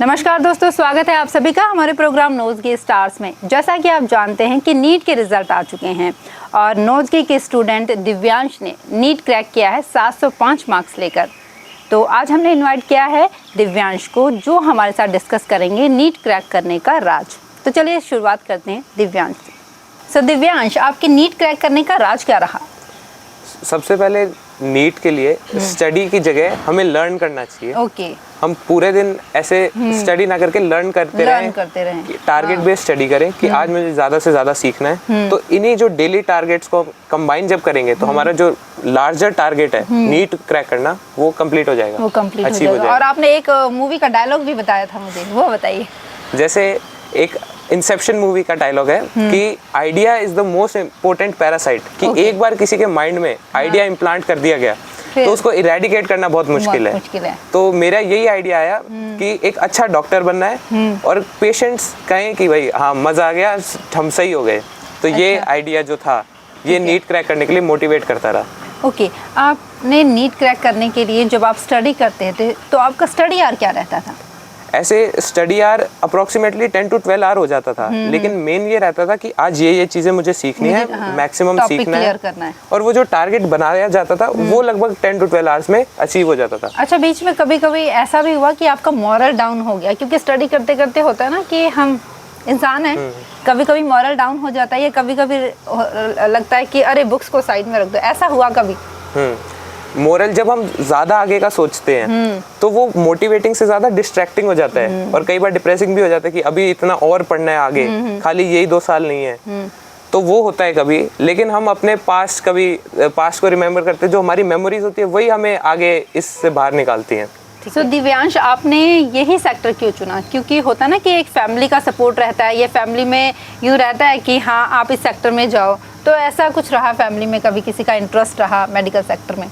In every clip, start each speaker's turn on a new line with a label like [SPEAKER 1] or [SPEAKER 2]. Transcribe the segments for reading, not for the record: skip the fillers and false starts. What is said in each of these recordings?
[SPEAKER 1] नमस्कार दोस्तों, स्वागत है आप सभी का हमारे प्रोग्राम नोज़गे स्टार्स में। जैसा कि आप जानते हैं कि नीट के रिजल्ट आ चुके हैं और नोज़गे के स्टूडेंट दिव्यांश ने नीट क्रैक किया है 705 मार्क्स लेकर। तो आज हमने इनवाइट किया है दिव्यांश को, जो हमारे साथ डिस्कस करेंगे नीट क्रैक करने का राज। तो चलिए शुरुआत करते हैं दिव्यांश से। सो दिव्यांश, आपके नीट क्रैक करने का राज क्या रहा?
[SPEAKER 2] सबसे पहले नीट के लिए स्टडी की जगह हमें लर्न करना चाहिए।
[SPEAKER 1] ओके।
[SPEAKER 2] हम पूरे दिन ऐसे स्टडी ना करके लर्न करते रहें। टारगेट बेस्ड स्टडी करें कि आज मुझे ज़्यादा से ज़्यादा सीखना है। तो इन्हीं जो डेली टारगेट्स को कंबाइन जब करेंगे तो हमारा जो लार्जर टारगेट है नीट क्रैक करना, वो कंप्लीट हो जाएगा,
[SPEAKER 1] वो कंप्लीट हो जाएगा। और आपने एक मूवी का डायलॉग भी बताया था मुझे, वो बताइए।
[SPEAKER 2] जैसे एक इंसेप्शन मूवी का डायलॉग है कि idea is the most important parasite, कि एक बार किसी के माइंड में आइडिया इम्प्लांट कर दिया गया तो उसको इरेडिकेट करना बहुत मुश्किल है। तो मेरा यही आइडिया आया कि एक अच्छा डॉक्टर बनना है और पेशेंट्स कहें कि भाई हाँ मजा आ गया, हम सही हो गए। तो ये आइडिया जो था ये नीट क्रैक करने के लिए मोटिवेट करता रहा।
[SPEAKER 1] ओके, आपने नीट क्रैक करने के लिए जब आप स्टडी करते थे तो आपका स्टडी आवर क्या रहता था?
[SPEAKER 2] ऐसे study hour approximately 10 to 12 hour हो जाता था, लेकिन मेन ये रहता था कि आज ये चीजें मुझे सीखनी है, मैक्सिमम सीखना है। और वो जो टारगेट बनाया जाता था वो लगभग 10 to 12 आवर्स में अचीव हो जाता था।
[SPEAKER 1] अच्छा, बीच में कभी कभी ऐसा भी हुआ कि आपका मॉरल डाउन हो गया? क्योंकि स्टडी करते करते होता है ना कि हम इंसान हैं, कभी कभी मॉरल डाउन हो जाता है या कभी कभी लगता है कि अरे बुक्स को साइड में रख दो, ऐसा हुआ कभी?
[SPEAKER 2] मोरल जब हम ज्यादा आगे का सोचते हैं तो वो मोटिवेटिंग से ज्यादा डिस्ट्रैक्टिंग हो जाता है और कई बार डिप्रेसिंग भी हो जाता है कि अभी इतना और पढ़ना है आगे, खाली यही 2 साल नहीं है। तो वो होता है कभी, लेकिन हम अपने पास्ट को रिमेम्बर करते हैं। जो हमारी मेमोरीज होती है वही हमें आगे इससे बाहर निकालती हैं।
[SPEAKER 1] तो दिव्यांश, आपने यही सेक्टर क्यों चुना? क्योंकि होता है ना कि एक फैमिली का सपोर्ट रहता है, ये फैमिली में यूँ रहता है कि हाँ आप इस सेक्टर में जाओ। तो ऐसा कुछ रहा फैमिली में, कभी किसी का इंटरेस्ट रहा मेडिकल सेक्टर में?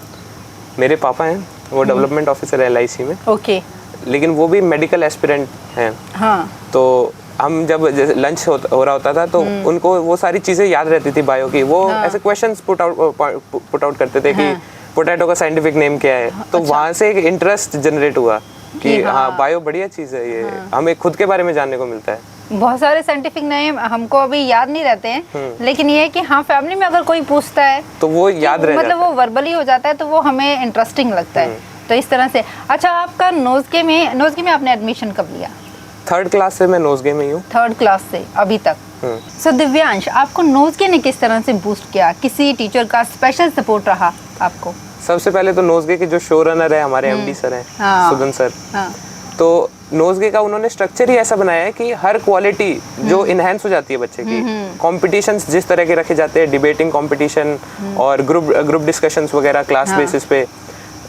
[SPEAKER 2] मेरे पापा हैं, वो डेवलपमेंट ऑफिसर है LIC में।
[SPEAKER 1] ओके।
[SPEAKER 2] लेकिन वो भी मेडिकल एस्पिरेंट हैं।
[SPEAKER 1] हाँ।
[SPEAKER 2] तो हम जब लंच हो रहा होता था तो उनको वो सारी चीज़ें याद रहती थी बायो की। वो ऐसे क्वेश्चंस पुट आउट करते थे कि पोटैटो का साइंटिफिक नेम क्या है। तो वहाँ से एक इंटरेस्ट जनरेट हुआ कि हाँ बायो बढ़िया चीज़ है, ये हमें खुद के बारे में जानने को मिलता है।
[SPEAKER 1] बहुत सारे साइंटिफिक नेम हमको अभी याद नहीं रहते हैं, लेकिन ये है कि हाँ फैमिली में अगर कोई पूछता है
[SPEAKER 2] तो वो याद रह
[SPEAKER 1] मतलब वो वर्बली हो जाता है, तो वो हमें इंटरेस्टिंग लगता है। तो इस तरह से। अच्छा, आपका नोज़गे में आपने एडमिशन कब लिया?
[SPEAKER 2] 3rd क्लास से मैं नोज़गे में ही हूँ।
[SPEAKER 1] 3rd क्लास से अभी तक। सो दिव्यांश, आपको नोज़गे ने किस तरह से बूस्ट किया? किसी टीचर का स्पेशल सपोर्ट रहा आपको?
[SPEAKER 2] सबसे पहले तो नोज़गे के जो शो रनर है हमारे MD सर हैं, सुदन सर। तो नोज़गे का उन्होंने स्ट्रक्चर ही ऐसा बनाया है कि हर क्वालिटी जो इनहेंस हो जाती है बच्चे की। कॉम्पिटिशन्स जिस तरह के रखे जाते हैं, डिबेटिंग कंपटीशन और ग्रुप डिस्कशंस वगैरह क्लास बेसिस पे,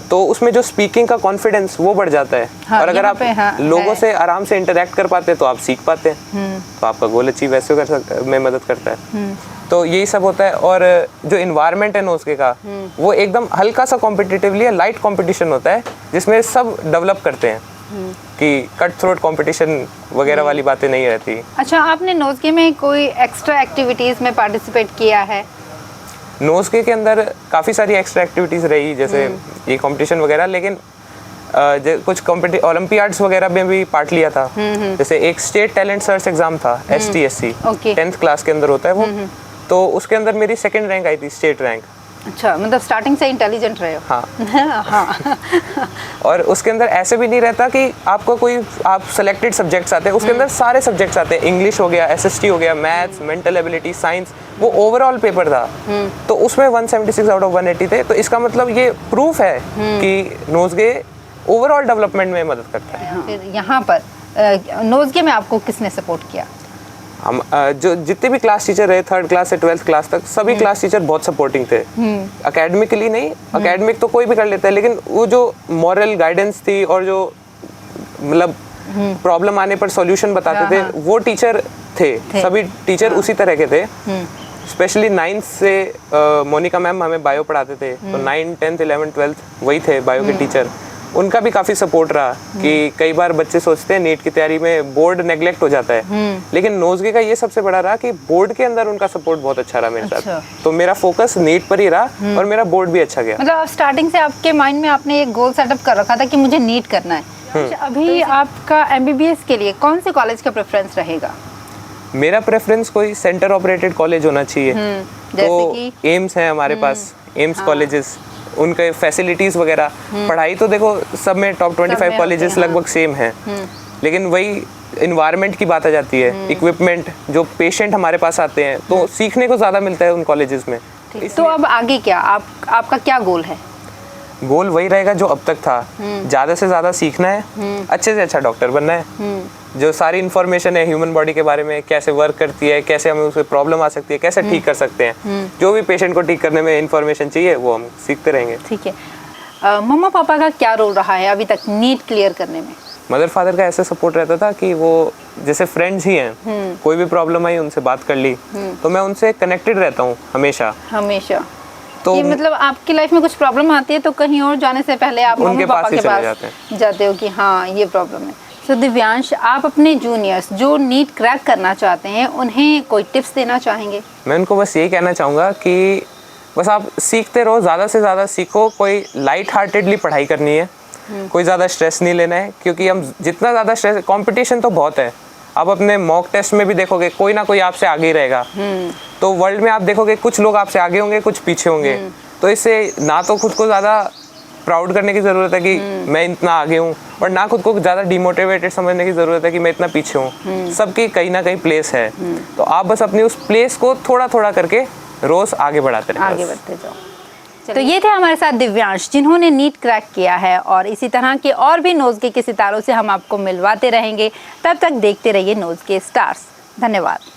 [SPEAKER 2] तो उसमें जो स्पीकिंग का कॉन्फिडेंस वो बढ़ जाता है। और अगर आप लोगों से आराम से इंटरेक्ट कर पाते हैं तो आप सीख पाते हैं, तो आपका गोल अचीव वैसे में मदद करता है। तो यही सब होता है। और जो इन्वायरमेंट है नोज़गे का, वो एकदम हल्का सा कॉम्पिटिटिवली लाइट कॉम्पिटिशन होता है जिसमें सब डेवलप करते हैं कि कट थ्रोट कंपटीशन वगैरह वाली बातें नहीं रहती। अच्छा,
[SPEAKER 1] आपने नोज़गे में कोई एक्स्ट्रा एक्टिविटीज में पार्टिसिपेट किया है?
[SPEAKER 2] नोज़गे के अंदर काफ़ी सारी एक्स्ट्रा एक्टिविटीज़ रही, जैसे ये कंपटीशन वगैरह, लेकिन कुछ ओलंपियाड्स वगैरह में भी पार्ट लिया था। जैसे एक स्टेट टैलेंट सर्च एग्जाम था, STSC 10th क्लास के अंदर होता है वो। तो उसके अंदर मेरी 2nd रैंक आई थी, स्टेट रैंक।
[SPEAKER 1] अच्छा, मतलब स्टार्टिंग से इंटेलिजेंट रहे हो।
[SPEAKER 2] हाँ।
[SPEAKER 1] हाँ।
[SPEAKER 2] और उसके अंदर ऐसे भी नहीं रहता कि आपको कोई आप सेलेक्टेड सब्जेक्ट्स आते हैं, उसके अंदर सारे सब्जेक्ट्स आते हैं। इंग्लिश हो गया, SST हो गया, मैथ्स, मेंटल एबिलिटी, साइंस, वो ओवरऑल पेपर था। तो उसमें 176 आउट ऑफ 180 थे। तो इसका मतलब ये प्रूफ है कि नोज़गे ओवरऑल डेवलपमेंट में मदद करता है।
[SPEAKER 1] फिर यहाँ पर नोज़गे में आपको किसने सपोर्ट किया?
[SPEAKER 2] हम जो जितने भी क्लास टीचर रहे 3rd क्लास से 12th क्लास तक, सभी क्लास टीचर बहुत सपोर्टिंग थे। एकेडमिकली नहीं, एकेडमिक तो कोई भी कर लेता है, लेकिन वो जो मॉरल गाइडेंस थी और जो मतलब प्रॉब्लम आने पर सॉल्यूशन बताते थे, वो टीचर थे। सभी टीचर उसी तरह के थे। स्पेशली 9th से मोनिका मैम हमें बायो पढ़ाते थे, तो 9th 10th 11th 12th वही थे बायो के टीचर। उनका भी काफी सपोर्ट रहा कि कई बार बच्चे सोचते हैं नीट की तैयारी में बोर्ड नेग्लेक्ट हो जाता है, लेकिन नोज़गे का ये सबसे बड़ा रहा कि बोर्ड के अंदर उनका सपोर्ट बहुत अच्छा रहा मेरे साथ। तो मेरा फोकस नीट पर ही रहा और मेरा बोर्ड भी अच्छा गया।
[SPEAKER 1] मतलब स्टार्टिंग से आपके माइंड में आपने एक गोल सेटअप कर रखा था कि मुझे नीट करना है। अभी आपका MBBS के लिए कौन से कॉलेज का प्रेफरेंस रहेगा?
[SPEAKER 2] मेरा प्रेफरेंस कोई सेंटर ऑपरेटेड कॉलेज होना चाहिए। तो एम्स है हमारे पास, एम्स कॉलेजेस, उनके फैसिलिटीज वगैरह, पढ़ाई तो देखो सब में टॉप 25 कॉलेजेस लगभग सेम है, लेकिन वही इन्वायरमेंट की बात आ जाती है, इक्विपमेंट, जो पेशेंट हमारे पास आते हैं तो सीखने को ज़्यादा मिलता है उन कॉलेजेस में।
[SPEAKER 1] तो अब आगे क्या आपका क्या गोल है?
[SPEAKER 2] गोल वही रहेगा जो अब तक था, ज़्यादा से ज़्यादा सीखना है, अच्छे से अच्छा डॉक्टर बनना है। जो सारी इन्फॉर्मेशन है ह्यूमन बॉडी के बारे में, कैसे वर्क करती है, कैसे हमें उसमें प्रॉब्लम आ सकती है, कैसे ठीक कर सकते हैं, जो भी पेशेंट को ठीक करने में इन्फॉर्मेशन चाहिए वो हम सीखते रहेंगे।
[SPEAKER 1] ठीक है। मम्मा पापा का क्या रोल रहा है अभी तक नीट क्लियर करने में?
[SPEAKER 2] मदर फादर का ऐसा सपोर्ट रहता था कि वो जैसे फ्रेंड्स ही हैं, कोई भी प्रॉब्लम आई उनसे बात कर ली, तो मैं उनसे कनेक्टेड रहता हूँ हमेशा। तो
[SPEAKER 1] ये मतलब आपकी लाइफ में कुछ प्रॉब्लम आती है तो कहीं और जाने से पहले आप मम्मी पापा के पास जाते हो कि हाँ ये प्रॉब्लम है। तो दिव्यांश, आप अपने जूनियर्स जो नीट क्रैक करना चाहते हैं उन्हें कोई टिप्स देना चाहेंगे?
[SPEAKER 2] मैं उनको बस यही कहना चाहूँगा कि बस आप सीखते रहो, ज़्यादा से ज़्यादा सीखो, कोई लाइट हार्टेडली पढ़ाई करनी है, कोई ज़्यादा स्ट्रेस नहीं लेना है, क्योंकि हम जितना ज़्यादा स्ट्रेस, कंपटीशन तो बहुत है। आप अपने मॉक टेस्ट में भी देखोगे कोई ना कोई आपसे आगे ही रहेगा। तो वर्ल्ड में आप देखोगे कुछ लोग आपसे आगे होंगे, कुछ पीछे होंगे। तो इससे ना तो खुद को ज़्यादा प्राउड करने की ज़रूरत है कि मैं इतना आगे हूँ, और ना खुद को ज़्यादा डिमोटिवेटेड समझने की ज़रूरत है कि मैं इतना पीछे हूँ। सबकी कहीं ना कहीं प्लेस है, तो आप बस अपनी उस प्लेस को थोड़ा थोड़ा करके रोज़ आगे बढ़ाते
[SPEAKER 1] जाओ। तो ये थे हमारे साथ दिव्यांश जिन्होंने नीट क्रैक किया है, और इसी तरह के और भी नोज़गे के सितारों से हम आपको मिलवाते रहेंगे। तब तक देखते रहिए नोज़गे स्टार्स। धन्यवाद।